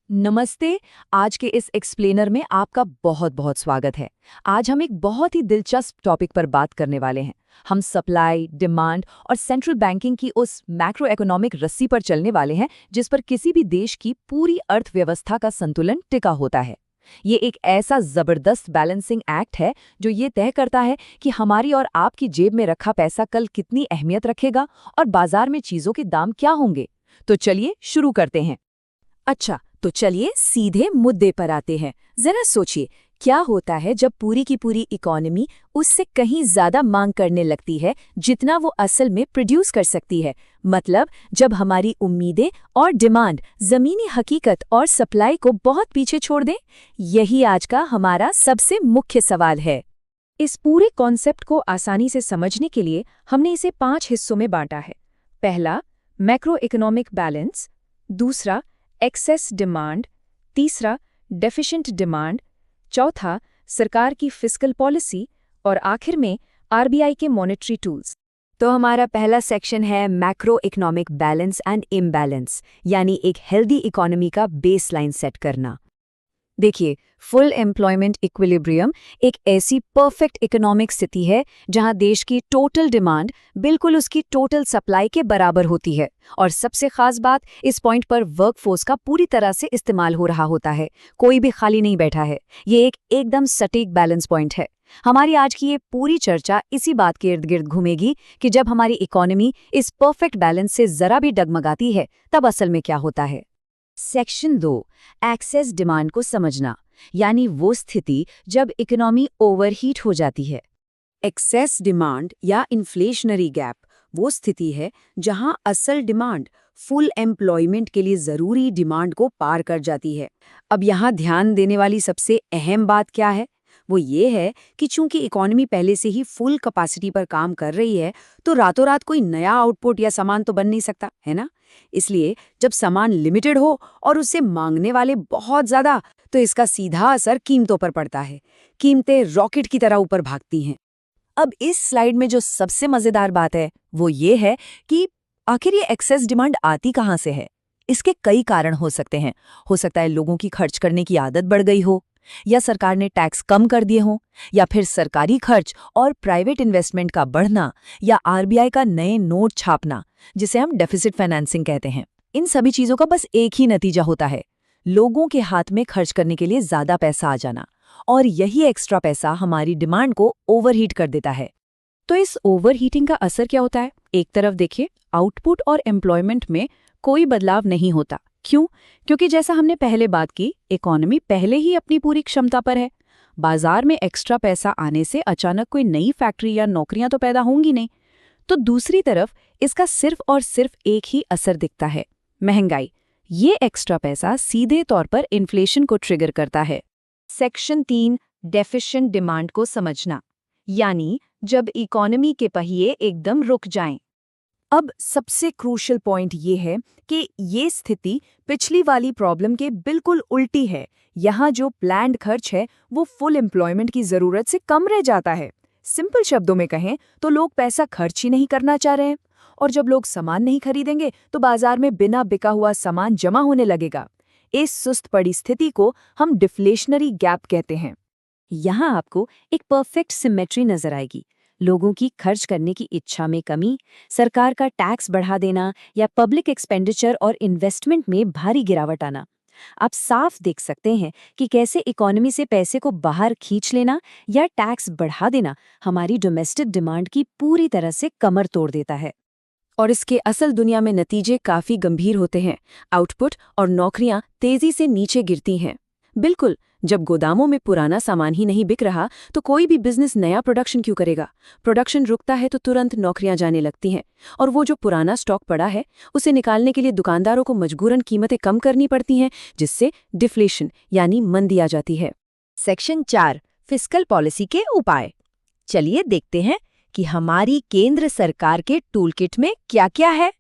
नमस्ते। आज के इस एक्सप्लेनर में आपका बहुत बहुत स्वागत है। आज हम एक बहुत ही दिलचस्प टॉपिक पर बात करने वाले हैं। हम सप्लाई, डिमांड और सेंट्रल बैंकिंग की उस मैक्रो इकोनॉमिक रस्सी पर चलने वाले हैं जिस पर किसी भी देश की पूरी अर्थव्यवस्था का संतुलन टिका होता है। ये एक ऐसा जबरदस्त बैलेंसिंग एक्ट है जो ये तय करता है कि हमारी और आपकी जेब में रखा पैसा कल कितनी अहमियत रखेगा और बाजार में चीजों के दाम क्या होंगे। तो चलिए शुरू करते हैं। अच्छा, तो चलिए सीधे मुद्दे पर आते हैं। जरा सोचिए, क्या होता है जब पूरी की पूरी इकोनॉमी उससे कहीं ज्यादा मांग करने लगती है जितना वो असल में प्रोड्यूस कर सकती है। मतलब जब हमारी उम्मीदें और डिमांड जमीनी हकीकत और सप्लाई को बहुत पीछे छोड़ दें। यही आज का हमारा सबसे मुख्य सवाल है। इस पूरे कॉन्सेप्ट को आसानी से समझने के लिए हमने इसे 5 हिस्सों में बांटा है। पहला, मैक्रो इकोनॉमिक बैलेंस। दूसरा, एक्सेस डिमांड। तीसरा, डेफिशिएंट डिमांड। चौथा, सरकार की फिस्कल पॉलिसी। और आखिर में आरबीआई के मॉनेटरी टूल्स। तो हमारा पहला सेक्शन है macro economic balance and imbalance, यानी एक हेल्दी इकोनॉमी का बेसलाइन सेट करना। देखिए, फुल एम्प्लॉयमेंट इक्विलिब्रियम एक ऐसी परफेक्ट इकोनॉमिक स्थिति है जहां देश की टोटल डिमांड बिल्कुल उसकी टोटल सप्लाई के बराबर होती है। और सबसे खास बात, इस पॉइंट पर वर्कफोर्स का पूरी तरह से इस्तेमाल हो रहा होता है, कोई भी खाली नहीं बैठा है। ये एक एकदम सटीक बैलेंस पॉइंट है। हमारी आज की ये पूरी चर्चा इसी बात के इर्द गिर्द घूमेगी कि जब हमारी इकोनॉमी इस परफेक्ट बैलेंस से जरा भी डगमगाती है तब असल में क्या होता है। सेक्शन 2, एक्सेस डिमांड को समझना, यानी वो स्थिति जब इकोनॉमी ओवरहीट हो जाती है। एक्सेस डिमांड या इन्फ्लेशनरी गैप वो स्थिति है जहां असल डिमांड फुल एम्प्लॉयमेंट के लिए जरूरी डिमांड को पार कर जाती है। अब यहाँ ध्यान देने वाली सबसे अहम बात क्या है? वो ये है कि चूंकि इकोनॉमी पहले से ही फुल कैपेसिटी पर काम कर रही है, तो रातों रात कोई नया आउटपुट या सामान तो बन नहीं सकता, है ना? इसलिए जब सामान लिमिटेड हो और उससे मांगने वाले बहुत ज्यादा, तो इसका सीधा असर कीमतों पर पड़ता है। कीमतें रॉकेट की तरह ऊपर भागती हैं। अब इस स्लाइड में जो सबसे मजेदार बात है वो ये है कि आखिर ये एक्सेस डिमांड आती कहाँ से है। इसके कई कारण हो सकते हैं। हो सकता है लोगों की खर्च करने की आदत बढ़ गई हो, या सरकार ने टैक्स कम कर दिए हों, या फिर सरकारी खर्च और प्राइवेट इन्वेस्टमेंट का बढ़ना, या आरबीआई का नए नोट छापना, जिसे हम डेफिसिट फाइनेंसिंग कहते हैं। इन सभी चीजों का बस एक ही नतीजा होता है, लोगों के हाथ में खर्च करने के लिए ज्यादा पैसा आ जाना, और यही एक्स्ट्रा पैसा हमारी डिमांड को ओवरहीट कर देता है। तो इस ओवरहीटिंग का असर क्या होता है? एक तरफ देखिए, आउटपुट और एम्प्लॉयमेंट में कोई बदलाव नहीं होता। क्यों? क्योंकि जैसा हमने पहले बात की, इकोनॉमी पहले ही अपनी पूरी क्षमता पर है। बाजार में एक्स्ट्रा पैसा आने से अचानक कोई नई फैक्ट्री या नौकरियां तो पैदा होंगी नहीं। तो दूसरी तरफ इसका सिर्फ और सिर्फ एक ही असर दिखता है, महंगाई। ये एक्स्ट्रा पैसा सीधे तौर पर इन्फ्लेशन को ट्रिगर करता है। सेक्शन 3, डेफिशिएंट डिमांड को समझना, यानी जब इकोनॉमी के पहिए एकदम रुक जाएं। अब सबसे क्रूशियल पॉइंट ये है कि ये स्थिति पिछली वाली प्रॉब्लम के बिल्कुल उल्टी है। यहाँ जो प्लान्ड खर्च है वो फुल एम्प्लॉयमेंट की जरूरत से कम रह जाता है। सिंपल शब्दों में कहें तो लोग पैसा खर्च ही नहीं करना चाह रहे हैं, और जब लोग सामान नहीं खरीदेंगे तो बाजार में बिना बिका हुआ सामान जमा होने लगेगा। इस सुस्त पड़ी स्थिति को हम डिफ्लेशनरी गैप कहते हैं। यहाँ आपको एक परफेक्ट सिमेट्री नजर आएगी। लोगों की खर्च करने की इच्छा में कमी, सरकार का टैक्स बढ़ा देना, या पब्लिक एक्सपेंडिचर और इन्वेस्टमेंट में भारी गिरावट आना। आप साफ देख सकते हैं कि कैसे इकोनॉमी से पैसे को बाहर खींच लेना या टैक्स बढ़ा देना हमारी डोमेस्टिक डिमांड की पूरी तरह से कमर तोड़ देता है। और इसके असल दुनिया में नतीजे काफी गंभीर होते हैं। आउटपुट और नौकरियां तेजी से नीचे गिरती हैं। बिल्कुल, जब गोदामों में पुराना सामान ही नहीं बिक रहा तो कोई भी बिजनेस नया प्रोडक्शन क्यों करेगा? प्रोडक्शन रुकता है तो तुरंत नौकरियां जाने लगती हैं, और वो जो पुराना स्टॉक पड़ा है उसे निकालने के लिए दुकानदारों को मजबूरन कीमतें कम करनी पड़ती हैं, जिससे डिफ्लेशन यानी मंदी आ जाती है। सेक्शन 4, फिस्कल पॉलिसी के उपाय। चलिए देखते हैं कि हमारी केंद्र सरकार के टूलकिट में क्या क्या है।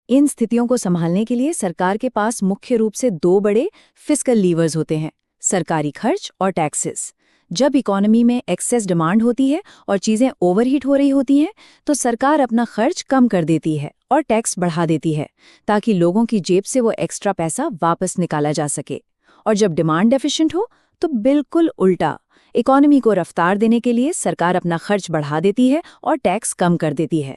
इन स्थितियों को संभालने के लिए सरकार के पास मुख्य रूप से 2 बड़े फिस्कल लीवर्स होते हैं, सरकारी खर्च और टैक्सेस। जब इकोनॉमी में एक्सेस डिमांड होती है और चीजें ओवरहीट हो रही होती हैं, तो सरकार अपना खर्च कम कर देती है और टैक्स बढ़ा देती है, ताकि लोगों की जेब से वो एक्स्ट्रा पैसा वापस निकाला जा सके। और जब डिमांड डेफिशिएंट हो तो बिल्कुल उल्टा। इकोनॉमी को रफ्तार देने के लिए सरकार अपना खर्च बढ़ा देती है और टैक्स कम कर देती है।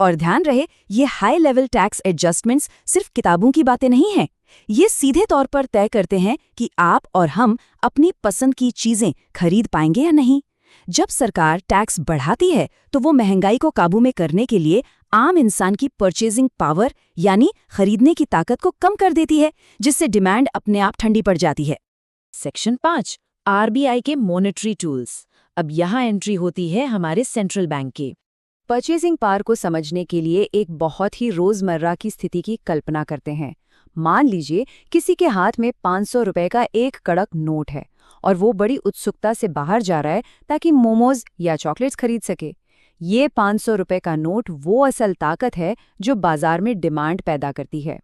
और ध्यान रहे, ये हाई लेवल टैक्स एडजस्टमेंट्स सिर्फ किताबों की बातें नहीं हैं। ये सीधे तौर पर तय करते हैं कि आप और हम अपनी पसंद की चीजें खरीद पाएंगे या नहीं। जब सरकार टैक्स बढ़ाती है तो वो महंगाई को काबू में करने के लिए आम इंसान की परचेजिंग पावर यानी खरीदने की ताकत को कम कर देती है, जिससे डिमांड अपने आप ठंडी पड़ जाती है। सेक्शन 5 आरबीआई के मॉनेटरी टूल्स। अब यहाँ एंट्री होती है हमारे सेंट्रल बैंक की। परचेजिंग पावर को समझने के लिए एक बहुत ही रोजमर्रा की स्थिति की कल्पना करते हैं। मान लीजिए किसी के हाथ में 500 रुपए का एक कड़क नोट है और वो बड़ी उत्सुकता से बाहर जा रहा है ताकि मोमोज या चॉकलेट्स खरीद सके। ये 500 रुपए का नोट वो असल ताकत है जो बाजार में डिमांड पैदा करती है।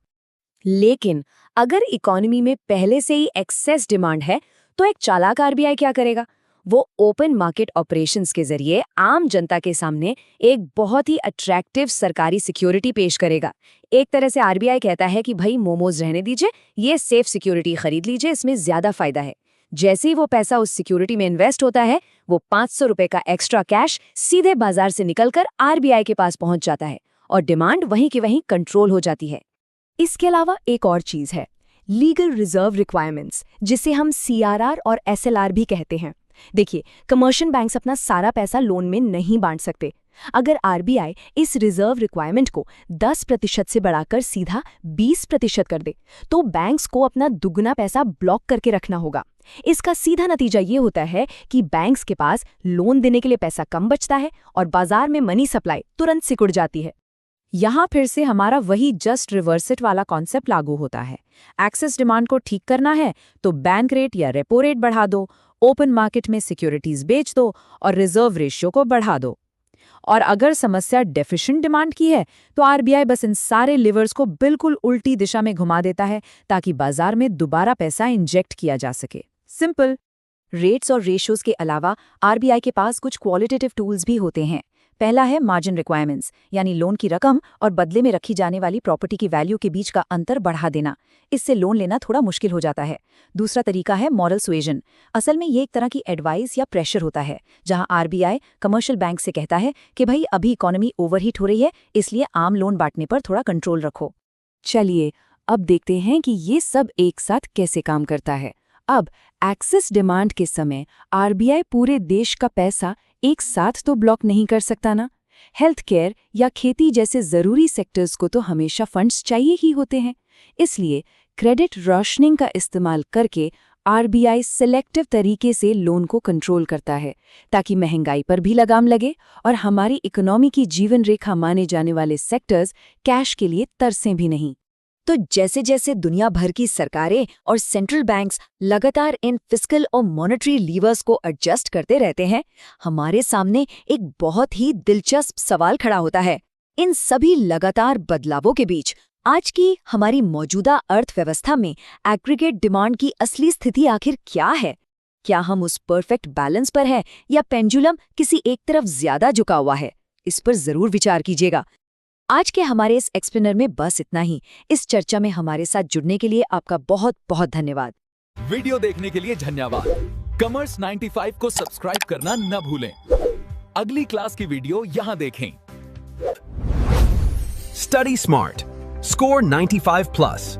लेकिन अगर इकोनॉमी में पहले से ही एक्सेस डिमांड है तो एक चालाक आरबीआई क्या करेगा? वो ओपन मार्केट ऑपरेशंस के जरिए आम जनता के सामने एक बहुत ही अट्रैक्टिव सरकारी सिक्योरिटी पेश करेगा। एक तरह से आरबीआई कहता है कि भाई मोमोज रहने दीजिए, ये सेफ सिक्योरिटी खरीद लीजिए, इसमें ज्यादा फायदा है। जैसे ही वो पैसा उस सिक्योरिटी में इन्वेस्ट होता है, वो 500 रुपए का एक्स्ट्रा कैश सीधे बाजार से निकलकर आरबीआई के पास पहुंच जाता है और डिमांड वहीं की वहीं कंट्रोल हो जाती है। इसके अलावा एक और चीज है, लीगल रिजर्व रिक्वायरमेंट्स, जिसे हम सीआरआर और एसएलआर भी कहते हैं। देखिए, कमर्शियल बैंक्स अपना सारा पैसा लोन में नहीं बांट सकते। अगर आरबीआई इस रिजर्व रिक्वायरमेंट को 10% से बढ़ाकर सीधा 20% कर दे तो बैंक्स को अपना दुगना पैसा ब्लॉक करके रखना होगा। इसका सीधा नतीजा ये होता है कि बैंक्स के पास लोन देने के लिए पैसा कम बचता है और बाजार में मनी सप्लाई तुरंत सिकुड़ जाती है। यहाँ फिर से हमारा वही जस्ट रिवर्सिट वाला कॉन्सेप्ट लागू होता है। एक्सेस डिमांड को ठीक करना है तो बैंक रेट या रेपो रेट बढ़ा दो, ओपन मार्केट में सिक्योरिटीज बेच दो और रिजर्व रेशियो को बढ़ा दो। और अगर समस्या डेफिशिएंट डिमांड की है तो आरबीआई बस इन सारे लिवर्स को बिल्कुल उल्टी दिशा में घुमा देता है ताकि बाजार में दोबारा पैसा इंजेक्ट किया जा सके। सिंपल। रेट्स और रेशियोज के अलावा आरबीआई के पास कुछ क्वालिटेटिव टूल्स भी होते हैं। पहला है मार्जिन रिक्वायरमेंट्स, यानी लोन की रकम और बदले में रखी जाने वाली प्रॉपर्टी की वैल्यू के बीच का अंतर बढ़ा देना। इससे लोन लेना थोड़ा मुश्किल हो जाता है। दूसरा तरीका है मॉरल सुएजन। असल में ये एक तरह की एडवाइस या प्रेशर होता है, जहां आरबीआई कमर्शियल बैंक से कहता है कि भाई अभी इकोनॉमी ओवरहीट हो रही है, इसलिए आम लोन बांटने पर थोड़ा कंट्रोल रखो। चलिए अब देखते हैं कि ये सब एक साथ कैसे काम करता है। अब एक्सेस डिमांड के समय आरबीआई पूरे देश का पैसा एक साथ तो ब्लॉक नहीं कर सकता ना। हेल्थ केयर या खेती जैसे जरूरी सेक्टर्स को तो हमेशा फंड्स चाहिए ही होते हैं। इसलिए क्रेडिट रॉशनिंग का इस्तेमाल करके आरबीआई सिलेक्टिव तरीके से लोन को कंट्रोल करता है ताकि महंगाई पर भी लगाम लगे और हमारी इकोनॉमी की जीवन रेखा माने जाने वाले सेक्टर्स कैश के लिए तरसें भी नहीं। तो जैसे जैसे दुनिया भर की सरकारें और सेंट्रल बैंक्स लगातार इन फिस्कल और मॉनेटरी लीवर्स को एडजस्ट करते रहते हैं, हमारे सामने एक बहुत ही दिलचस्प सवाल खड़ा होता है। इन सभी लगातार बदलावों के बीच आज की हमारी मौजूदा अर्थव्यवस्था में एग्रीगेट डिमांड की असली स्थिति आखिर क्या है? क्या हम उस परफेक्ट बैलेंस पर हैं या पेंडुलम किसी एक तरफ ज्यादा झुका हुआ है? इस पर जरूर विचार कीजिएगा। आज के हमारे इस एक्सप्लेनर में बस इतना ही। इस चर्चा में हमारे साथ जुड़ने के लिए आपका बहुत बहुत धन्यवाद। वीडियो देखने के लिए धन्यवाद। कॉमर्स 95 को सब्सक्राइब करना न भूलें। अगली क्लास की वीडियो यहां देखें। Study smart. Score 95+.